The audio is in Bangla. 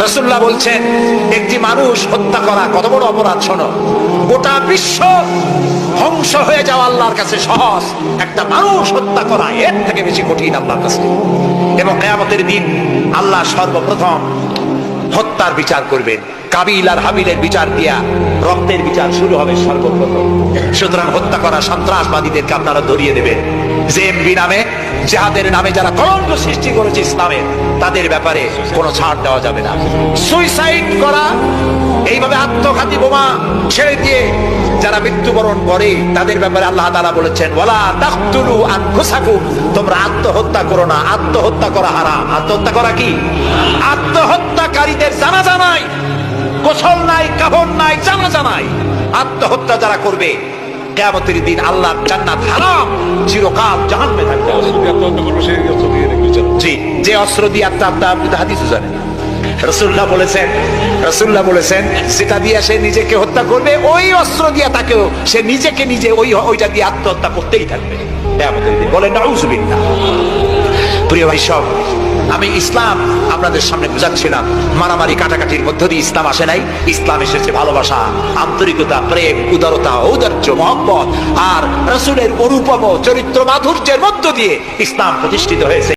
রাসূলুল্লাহ বলছেন একটি মানুষ হত্যা করা কত বড় অপরাধ। শোনো, গোটা বিশ্ব ধ্বংস হয়ে যাওয়া আল্লাহর কাছে সহজ, একটা মানুষ হত্যা করা এর থেকে বেশি কঠিন আল্লাহর কাছে। এবং কিয়ামতের দিন আল্লাহ সর্বপ্রথম হত্যার বিচার করবেন। কাবিল আর হাবিলের বিচার দিয়া রক্তের বিচার শুরু হবে সর্বপ্রথম। সুতরাং হত্যা করা সন্ত্রাসবাদীদেরকে আপনারা ধরিয়ে দেবেন। জেএমবি নামে, জিহাদের নামে যারা কলঙ্ক সৃষ্টি করেছে ইসলামের, তাদের ব্যাপারে কোনো ছাড় দেওয়া যাবে না। সুইসাইড করা, এইভাবে আত্মঘাতী বোমা ছেড়ে দিয়ে যারা মৃত্যুবরণ করে, তাদের ব্যাপারে আল্লাহ তাআলা বলেছেন ওয়ালা তাকতুলু আনফুসাকুম, তোমরা আত্মহত্যা করো না। আত্মহত্যা করা হারাম। আত্মহত্যা করা কি? আত্মহত্যাকারীদের জানাজা নাই, গোসল নাই, কাফন নাই, জানাজা নাই। আত্মহত্যা যারা করবে কিয়ামতের দিন আল্লাহর জান্নাত হারাম, চিরকাল জাহান্নামে থাকতে হবে। জি, যে অস্ত্র দিয়ে আত্মহত্যা, আপনি তো হাদিসও জানেন। রাসূলুল্লাহ বলেছেন যেটা দিয়ে সে নিজেকে হত্যা করবে, ওই অস্ত্র দিয়ে তাকেও সে নিজেকে নিজে ওইটা দিয়ে আত্মহত্যা করতেই থাকবে কিয়ামতের দিন। বলেন নাউযুবিল্লাহ। প্রিয় ভাই সব, আমি ইসলাম আপনাদের সামনে বুঝাচ্ছিলাম। মারামারি কাটাকাটির মধ্য দিয়ে ইসলাম আসে নাই। ইসলাম এসেছে ভালোবাসা, আন্তরিকতা, প্রেম, উদারতা, ঔদার্য, মহব্বত আর রাসূলের অনুপম চরিত্র মাধুর্যের মধ্য দিয়ে ইসলাম প্রতিষ্ঠিত হয়েছে।